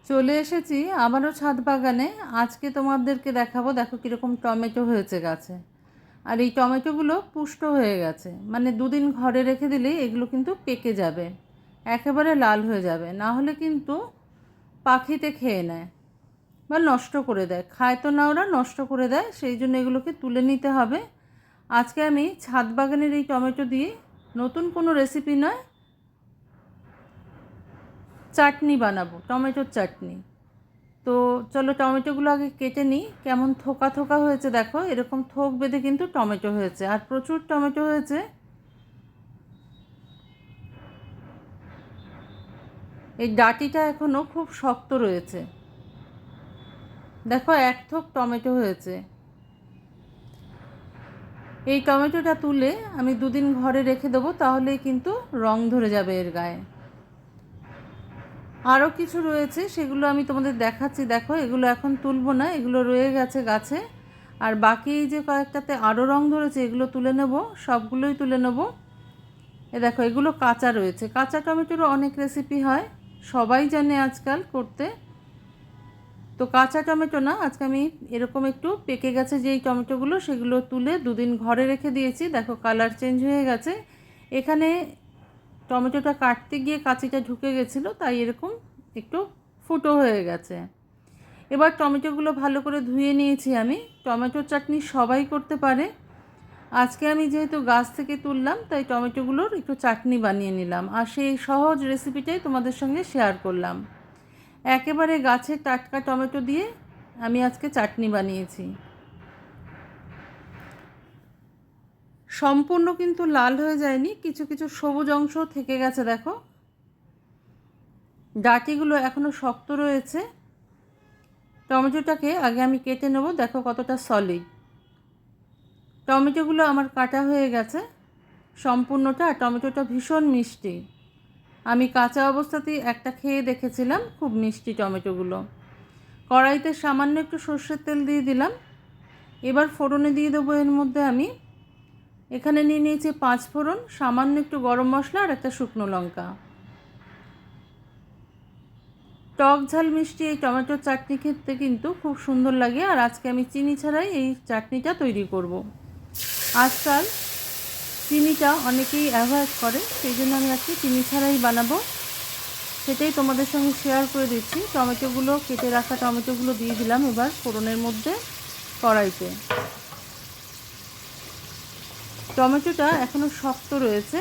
চলে এসেছি আবারও ছাদ বাগানে। আজকে তোমাদেরকে দেখাবো, দেখো কীরকম টমেটো হয়েছে গাছে। আর এই টমেটোগুলো পুষ্ট হয়ে গেছে, মানে দুদিন ঘরে রেখে দিলেই এগুলো কিন্তু পেকে যাবে, একেবারে লাল হয়ে যাবে, না হলে কিন্তু পাখিতে খেয়ে নেয় বা নষ্ট করে দেয়। খায় তো না, ওরা নষ্ট করে দেয়, সেই জন্য এগুলোকে তুলে নিতে হবে। আজকে আমি ছাদ বাগানের এই টমেটো দিয়ে নতুন কোনো রেসিপি নয়, চাটনি বানাবো, টমেটোর চাটনি। তো চলো টমেটোগুলো আগে কেটে নিই। কেমন থোকা থোকা হয়েছে দেখো, এরকম থোক বেঁধে কিন্তু টমেটো হয়েছে, আর প্রচুর টমেটো হয়েছে। এই ডাঁটিটা এখনও খুব শক্ত রয়েছে। দেখো এক থোক টমেটো হয়েছে। এই টমেটোটা তুলে আমি দুদিন ঘরে রেখে দেবো, তাহলেই কিন্তু রং ধরে যাবে এর গায়ে। আরও কিছু রয়েছে, সেগুলো আমি তোমাদের দেখাচ্ছি। দেখো এগুলো এখন তুলবো না, এগুলো রয়ে গেছে গাছে। আর বাকি এই যে কয়েকটাতে আরও রং ধরেছে, এগুলো তুলে নেব, সবগুলোই তুলে নেব। এ দেখো এগুলো কাঁচা রয়েছে। কাঁচা টমেটোরও অনেক রেসিপি হয়, সবাই জানে আজকাল করতে। তো কাঁচা টমেটো না, আজকে আমি এরকম একটু পেকে গেছে যেই টমেটোগুলো, সেগুলো তুলে দুদিন ঘরে রেখে দিয়েছি। দেখো কালার চেঞ্জ হয়ে গেছে। এখানে টমেটোটা কাটতে গিয়ে কাঁচিটা ঢুকে গেছিলো, তাই এরকম একটু ফুটো হয়ে গেছে। এবার টমেটোগুলো ভালো করে ধুয়ে নিয়েছি আমি। টমেটোর চাটনি সবাই করতে পারে। আজকে আমি যেহেতু গাছ থেকে তুললাম, তাই টমেটোগুলোর একটু চাটনি বানিয়ে নিলাম, আর সেই সহজ রেসিপিটাই তোমাদের সঙ্গে শেয়ার করলাম। একেবারে গাছের টাটকা টমেটো দিয়ে আমি আজকে চাটনি বানিয়েছি। সম্পূর্ণ কিন্তু লাল হয়ে যায়নি, কিছু কিছু সবুজ অংশ থেকে গেছে। দেখো ডাঁটিগুলো এখনও শক্ত রয়েছে। টমেটোটাকে আগে আমি কেটে নেব। দেখো কতটা সলিড। টমেটোগুলো আমার কাটা হয়ে গেছে সম্পূর্ণটা। আর টমেটোটা ভীষণ মিষ্টি। আমি কাঁচা অবস্থাতেই একটা খেয়ে দেখেছিলাম, খুব মিষ্টি টমেটোগুলো। কড়াইতে সামান্য একটু সর্ষের তেল দিয়ে দিলাম। এবার ফোড়নে দিয়ে দেবো এর মধ্যে আমি এখানে নিয়ে নিয়েছি 5 ফোড়ন, সামান্য একটু গরম মশলা আর একটা শুকনো লঙ্কা। টক ঝাল মিষ্টি এই টমেটোর চাটনি খেতে কিন্তু খুব সুন্দর লাগে। আর আজকে আমি চিনি ছাড়াই এই চাটনিটা তৈরি করব। আজকাল চিনিটা অনেকেই অ্যাভয়েড করে, সেই জন্য আমি আজকে চিনি ছাড়াই বানাবো, সেটাই তোমাদের সঙ্গে শেয়ার করে দিচ্ছি। টমেটোগুলো কেটে রাখা টমেটোগুলো দিয়ে দিলাম এবার ফোড়নের মধ্যে, কড়াইতে। টমেটোটা এখনও শক্ত রয়েছে,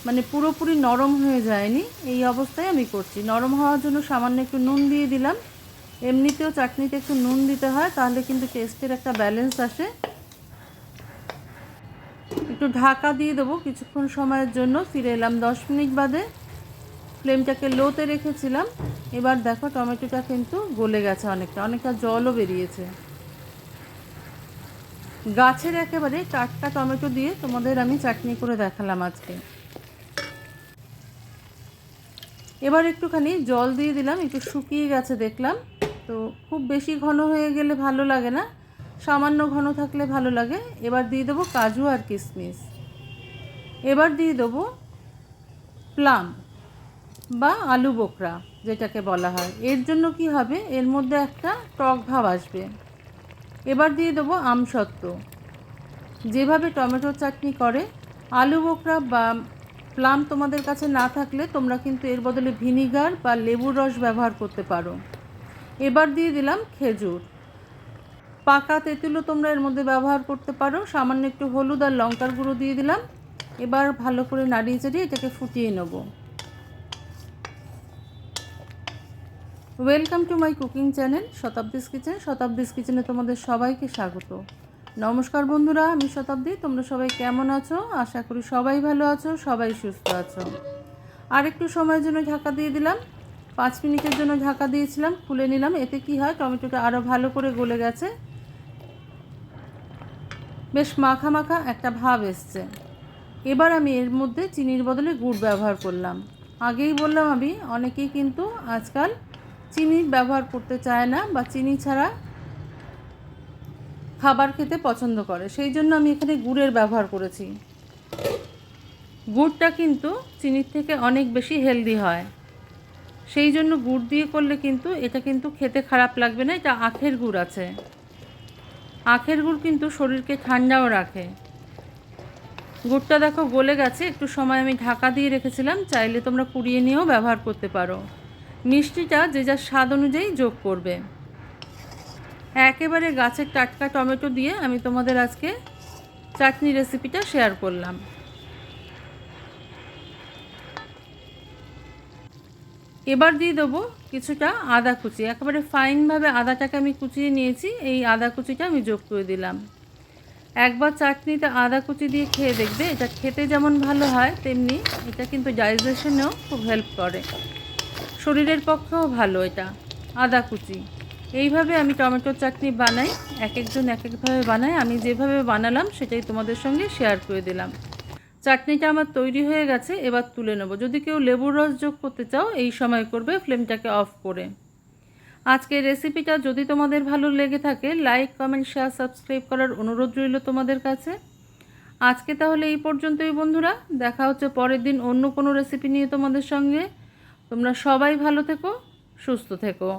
মানে পুরোপুরি নরম হয়ে যায়নি। এই অবস্থায় আমি করছি। নরম হওয়ার জন্য সামান্য একটু নুন দিয়ে দিলাম। এমনিতেও চাটনিতে একটু নুন দিতে হয়, তাহলে কিন্তু টেস্টের একটা ব্যালেন্স আসে। একটু ঢাকা দিয়ে দেবো কিছুক্ষণ সময়ের জন্য। ফিরে এলাম 10 মিনিট বাদে। ফ্লেমটাকে লোতে রেখেছিলাম। এবার দেখো টমেটোটা কিন্তু গলে গেছে, অনেকটা জলও বেরিয়েছে। গাছের একেবারে টাটকা টমেটো দিয়ে তোমাদের আমি চাটনি করে দেখালাম আজকে। এবার একটুখানি জল দিয়ে দিলাম, একটু শুকিয়ে গেছে দেখলাম। তো খুব বেশি ঘন হয়ে গেলে ভালো লাগে না, সামান্য ঘন থাকলে ভালো লাগে। এবার দিয়ে দেবো কাজু আর কিশমিশ। এবার দিয়ে দেবো প্লাম বা আলু বোখরা যেটাকে বলা হয়। এর জন্য কি হবে, এর মধ্যে একটা টক ভাব আসবে। এবার দিয়ে দেবো আমসত্ত্ব। যেভাবে টমেটোর চাটনি করে, আলু বোখরা বা প্লাম তোমাদের কাছে না থাকলে তোমরা কিন্তু এর বদলে ভিনিগার বা লেবুর রস ব্যবহার করতে পারো। এবার দিয়ে দিলাম খেজুর। পাকা তেঁতুলও তোমরা এর মধ্যে ব্যবহার করতে পারো। সামান্য একটু হলুদ আর লঙ্কার গুঁড়ো দিয়ে দিলাম। এবার ভালো করে নাড়িয়ে চাড়িয়ে এটাকে ফুটিয়ে নেব। Welcome to my cooking channel Shatabdi's kitchen. Shatabdi's কিচেনে তোমাদের সবাইকে স্বাগত। নমস্কার বন্ধুরা, আমি শতাব্দী। তোমরা সবাই কেমন আছো? আশা করি সবাই ভালো আছো, সবাই সুস্থ আছো। আর একটু সময়ের জন্য ঢাকা দিয়ে দিলাম। 5 মিনিটের জন্য ঢাকা দিয়েছিলাম, খুলে নিলাম। এতে কি হয়, টমেটোটা আরও ভালো করে গলে গেছে, বেশ মাখা মাখা একটা ভাব এসছে। এবার আমি এর মধ্যে চিনির বদলে গুড় ব্যবহার করলাম। আগেই বললাম আমি, অনেকেই কিন্তু আজকাল চিনি ব্যবহার করতে চায় না বা চিনি ছাড়া খাবার খেতে পছন্দ করে, সেই জন্য আমি এখানে গুড়ের ব্যবহার করেছি। গুড়টা কিন্তু চিনির থেকে অনেক বেশি হেলদি হয়। সেই জন্য গুড় দিয়ে করলে কিন্তু এটা কিন্তু খেতে খারাপ লাগবে না। এটা আখের গুড় আছে। আখের গুড় কিন্তু শরীরকে ঠান্ডাও রাখে। গুড়টা দেখো গলে গেছে, একটু সময় আমি ঢাকা দিয়ে রেখেছিলাম, চাইলে তোমরা কুড়িয়ে নিয়েও ব্যবহার করতে পারো। মিষ্টিটা যে যার স্বাদ অনুযায়ী যোগ করবে। একেবারে গাছের টাটকা টমেটো দিয়ে আমি তোমাদের আজকে চাটনি রেসিপিটা শেয়ার করলাম। এবার দিয়ে দেবো কিছুটা আদা কুচি। একেবারে ফাইনভাবে আদাটাকে আমি কুচিয়ে নিয়েছি, এই আদা কুচিটা আমি যোগ করে দিলাম। একবার চাটনিতে আদা কুচি দিয়ে খেয়ে দেখবে, এটা খেতে যেমন ভালো হয় তেমনি এটা কিন্তু ডাইজেশনেও খুব হেল্প করে, শরীরের পক্ষেও ভালো এটা আদা কুচি। এইভাবে আমি টমেটোর চাটনি বানাই, এক একজন এক একভাবে বানায়। আমি যেভাবে বানালাম সেটাই তোমাদের সঙ্গে শেয়ার করে দিলাম। চাটনিটা আমার তৈরি হয়ে গেছে, এবার তুলে নেব। যদি কেউ লেবুর রস যোগ করতে চাও এই সময় করবে, ফ্লেমটাকে অফ করে। আজকের রেসিপিটা যদি তোমাদের ভালো লেগে থাকে, লাইক কমেন্ট শেয়ার সাবস্ক্রাইব করার অনুরোধ রইল তোমাদের কাছে। আজকে তাহলে এই পর্যন্তই বন্ধুরা, দেখা হচ্ছে পরের দিন অন্য কোনো রেসিপি নিয়ে তোমাদের সঙ্গে। তোমরা সবাই ভালো থেকো, সুস্থ থেকো।